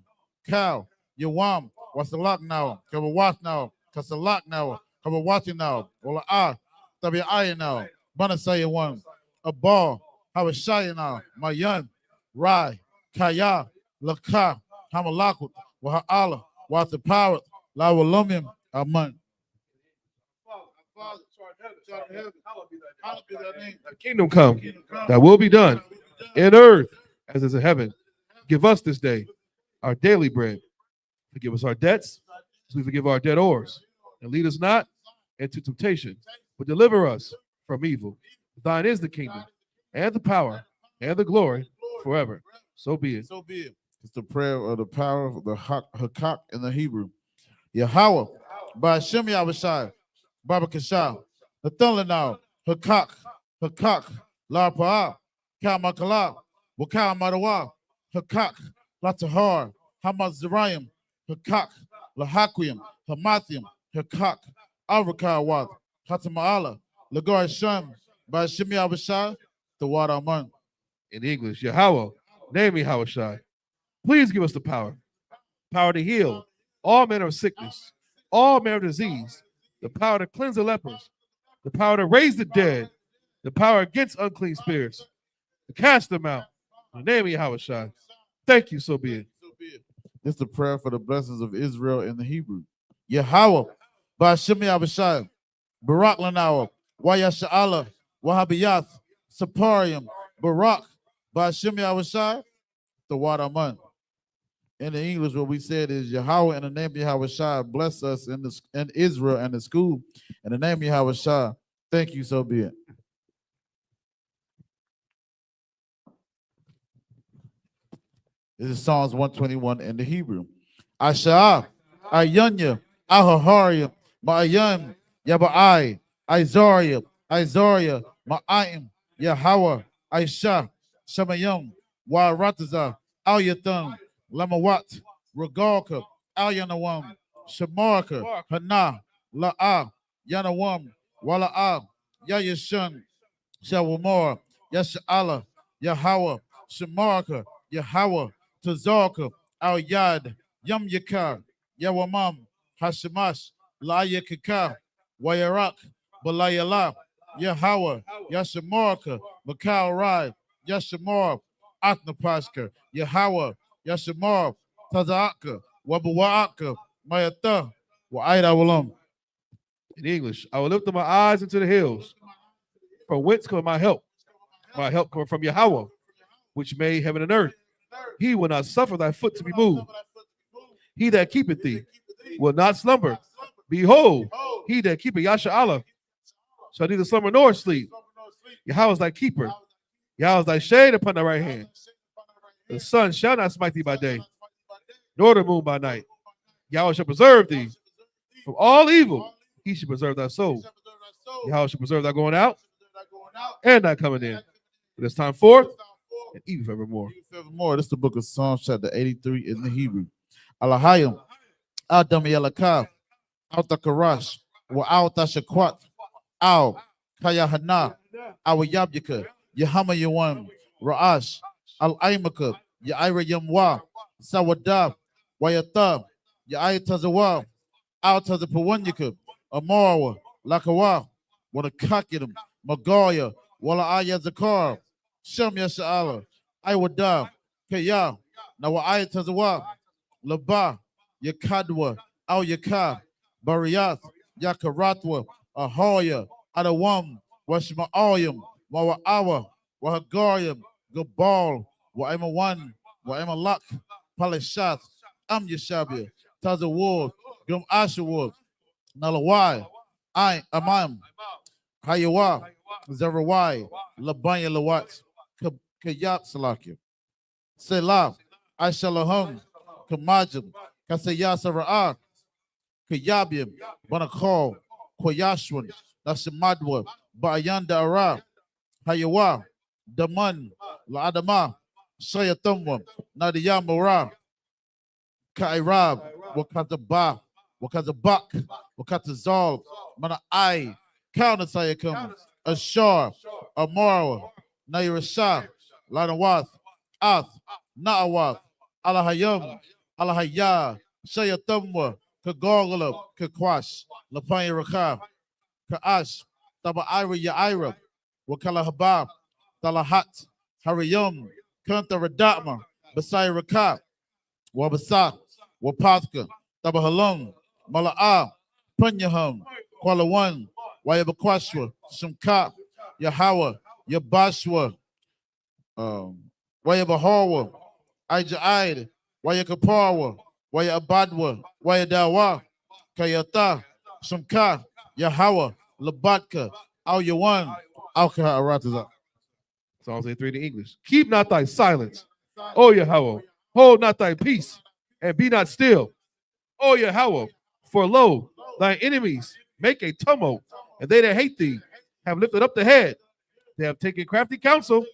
Kal, Yawam, Wasalak now, Kawawath now, Kasalak now, Kawawati now, Wala A, Tabi now, Banasaya one, a ball, Hawashaya now, Mayan, Rai, Kaya, Laka, Hamalakut, Wahala, Wata Power, Lawalumium, Aman. Thy kingdom come, thy will be done in earth as it is in heaven. Give us this day our daily bread. Forgive us our debts as we forgive our debtors. And lead us not into temptation, but deliver us from evil. Thine is the kingdom and the power and the glory forever. So be it. So be it. It's the prayer of the power of the Hakak in the Hebrew. Yahweh, by Shem Yahushai, Baba Kashah, the now, Hakak, Hakak, La Pa'a, Kamakala, Wakal Madawa, Hakak, Latahar, Hamad Zerayim, Hakak, Lahaquium, Hamathium, Hakak, Avrakawat, Hatamaala, Lagar Shem, by Shem Yahushai, the water man. In English, Yahweh, name me Hawashai. Please give us the power to heal all manner of sickness, all manner of disease, the power to cleanse the lepers, the power to raise the dead, the power against unclean spirits, to cast them out. In the name of Yahweh. Thank you, so be it. This is the prayer for the blessings of Israel in the Hebrew. Yahweh, Ba'ashem Yahushai, Barak Lanawa, Wayasha'ala, Wahabiyath, Saparium, Barak, Ba'ashem Yahushai, the Wadaman. In the English, what we said is Yahweh in the name of Yahweh bless us in Israel and the school. In the name of Yahweh, thank you, so be it. This is Psalms 121 in the Hebrew. Asha, Ayanya, Ahahariya, Ma'ayam, Yaba'ai, Izaria, Ma'ayim, Yahweh, Aisha, Shamayam, Warataza, Al-Yatham, Lamawat, Regalka, Al-Yanawam, Shamarka, Hana, La'a, Yanawam, Wala'a, Yayashan, Shawamor, Yasha'ala, Yahweh, Shamarka, Yahweh, Tazarka, Al-Yad, Yam Yakar, Yawamam, Hashemash, La Yakaka, Wayarak, Balayala, Yahweh, Yashamarka, Makal Rai, Yashamar, Atnapashka, Yahweh, Yashamar, Tazaaka, Wabuwaaka, Mayata, Wa'aida Walam. In English, I will lift up my eyes into the hills. From whence cometh my help? My help cometh from Yahweh, which made heaven and earth. He will not suffer thy foot to be moved. He that keepeth thee will not slumber. Behold, he that keepeth Yasha'Allah shall neither slumber nor sleep. Yahweh is thy keeper. Yahweh is thy shade upon thy right hand. The sun shall not smite thee by day, nor the moon by night. Yahweh shall preserve thee from all evil. He shall preserve thy soul. Yahweh shall preserve thy going out and thy coming in. But it's time forth and even forevermore. This is the book of Psalms, chapter 83 in the Hebrew. Alahayim, Adam Yalaka, Altakarash, wa Altashakwat, Al, Kayahana, Awayabyaka, Yahama Yawan, Ra'ash, Al Aimaka, Yaira Yamwa, Sawadab, Wayata, Yaitazawa, Al Tazapawanyaka, Amarawa, Lakawa, Wanakakidim, Magaya, Wala Ayazakar, Shem Yasha'ala, Iwada, Kaya, Nawa Ayatazawa, Laba, Yakadwa, Al Yaka, Bariath, Yakaratwa, Ahoya, Adawam, Washma'ayim, Wa'awa, Wahagariam, Gabal, Wa'emawan, Wa'emalak, Palishath, Am Yashabia, Tazawar, Gum Ashawar, Nalawai, I Amam, Hayawa, Zerawai, Labanya Lawat, Kayat Salakia, Selah, Aishalahum, Kamajim, Kasayasara, Kayabim, Banakal, Koyashwan, Nashimadwa, Bayanda Ara, Hayawa, Daman, Laadama, Shayatumwa, Nadiyamara, Kairab, Wakataba, Wakazabak, Wakatazal, Mana I, Counter Ashar, Amara, Nairashah, Lanawath, Ath, Naawath, Alahayam, Alahaya, Shayatumwa, Kagorgala, Kakwash, Lapanya Raka, Kaash, Taba Ira Yaira, Wakala Habab, Talahat, Hariyum, Kanta Radatma, Basai Raka, Wabasa, Wapatka, Taba Halum, Mala'a, Punyahum, Kuala One, Wayabakwashwa, Shumka, Yahawa, Yabashwa, Wayabahawa, Ijaid, Wayakapawa, Wayabadwa, Wayadawa, Kayata, Shumka, Yahawa, Labatka, Al Yawan, Alka Arataza. Psalms 83 in English. Keep not thy silence, O Yahweh. Hold not thy peace, and be not still, O Yahweh. For lo, thy enemies make a tumult, and they that hate thee have lifted up the head. They have taken crafty counsel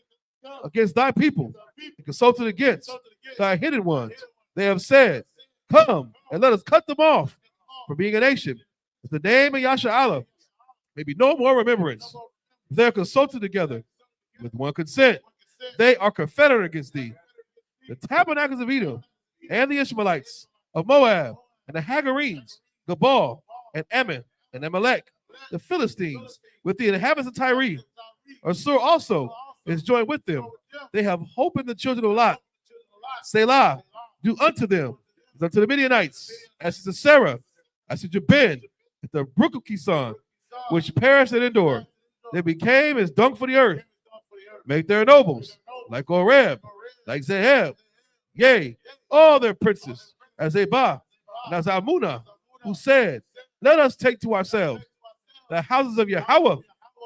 against thy people, and consulted against thy hidden ones. They have said, come, and let us cut them off from being a nation, that the name of Yasha may be no more remembrance. They are consulted together with one consent. They are confederate against thee. The tabernacles of Edom, and the Ishmaelites of Moab, and the Hagarenes, Gabal, and Ammon, and Amalek, the Philistines, with the inhabitants of Tyre. Assur also is joined with them. They have hope in the children of Lot. Selah, do unto them, as unto the Midianites, as to Sarah, as to Jabin, at the brook of Kison, which perished and endured. They became as dung for the earth. Make their nobles like Oreb, like Zeheb, yea, all their princes, as Zebah, and as Amunah, who said, let us take to ourselves the houses of Yahweh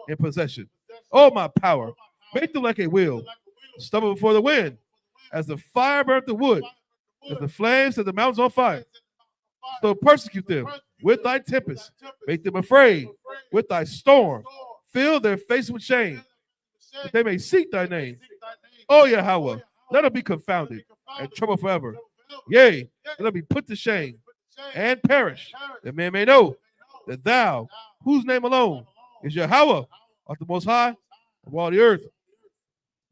in possession. Oh, my power, make them like a wheel, stubble before the wind, as the fire burnt the wood, as the flames set the mountains on fire. So persecute them with thy tempest, make them afraid with thy storm, fill their face with shame, that they may seek thy name. Oh, Yahweh, let them be confounded and troubled forever. Yea, let them be put to shame and perish, that man may know that thou, whose name alone is Yahweh, art the most high of all the earth.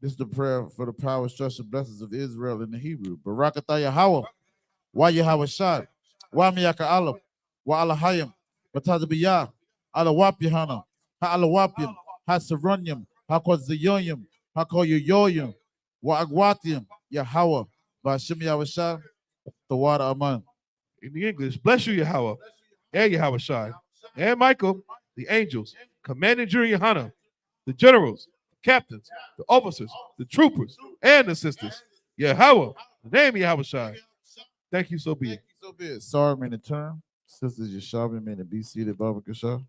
This is the prayer for the power, structure, blessings of Israel in the Hebrew. Barakatah Yahweh, Wa Yahweh Shad, Wa Miyaka Alam, Wa Alahayim, Batazabiyah, Alawap Yahanna, Ha Alawapim, Ha Sarunyim, Ha Kwazayoyim, Ha Koyoyoyim, Wa Agwatium, Yahweh, Bashim Yahweh Shad, the water Aman. In the English, bless you, Yahweh, and Yahweh Shai, and Michael, the angels, commanding during YAHANNA, the generals, captains, the officers, the troopers, and the sisters. Yahweh, the name of Yahweh Shai. Thank you, so be it. So be it. Sorry, man, the term. Sisters Yashavim, man, be seated, Baba Kasha.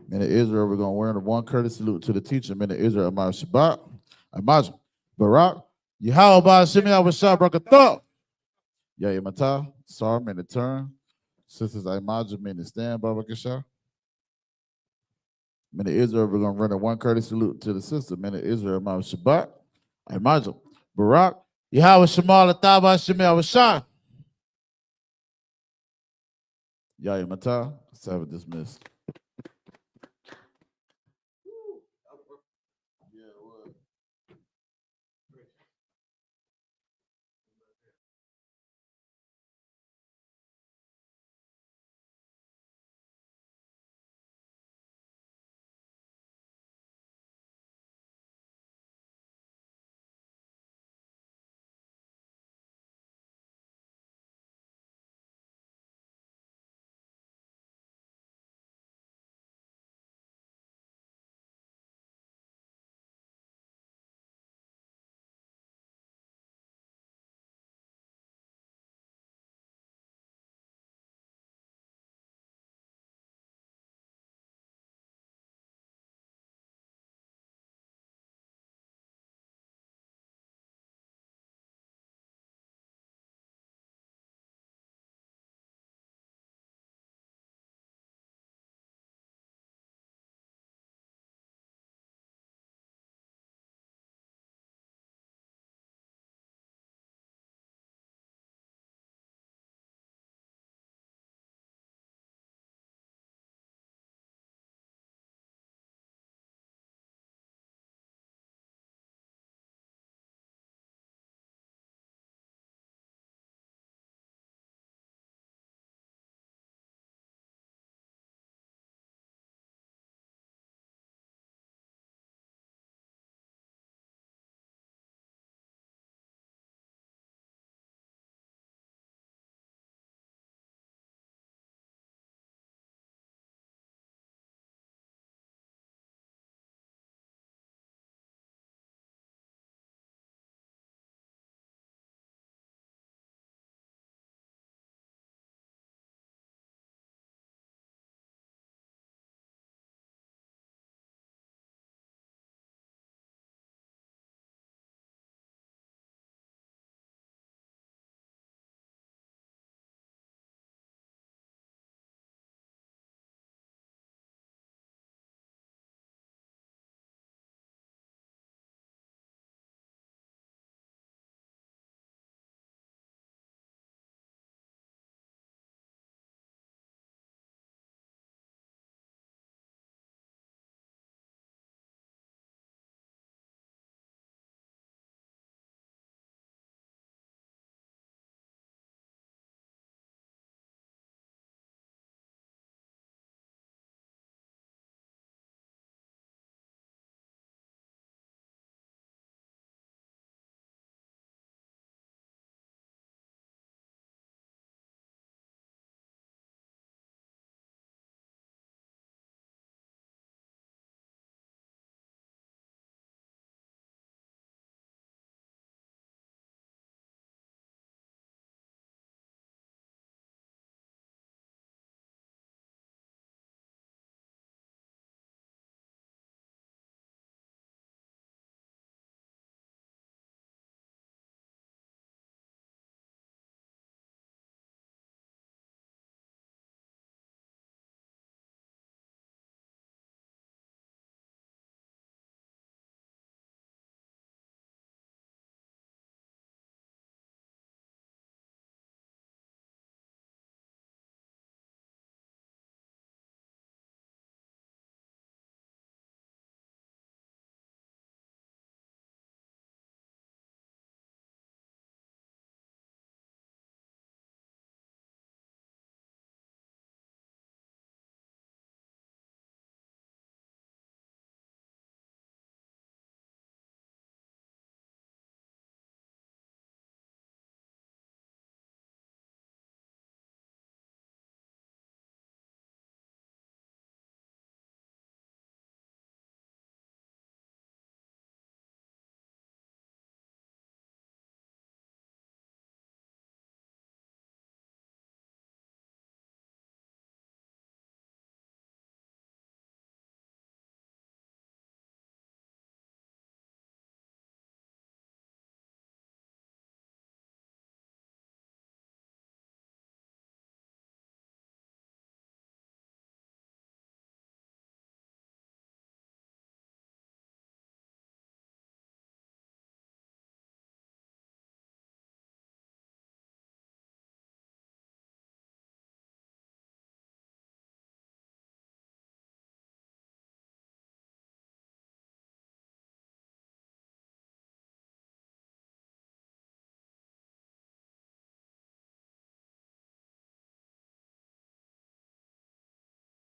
Men of Israel, we're going to wear the one courtesy salute to the teacher. Men of Israel, Amar Shabbat, Amaj, Barak, Yahweh, Ba'ashim, Yahweh, Shah, Brakatah. Yahya Matah, sorry, men, the turn. Sisters Imaj, men, the stand, Baba Kasha. Men of Israel, we're going to run a one courtesy salute to the sister. Men of Israel, Amar Shabbat, Imaj, Barak, Yahweh, Shemal, Ataba, Shem, Yahweh, Shah. Yahya Matah, Sabbath dismissed.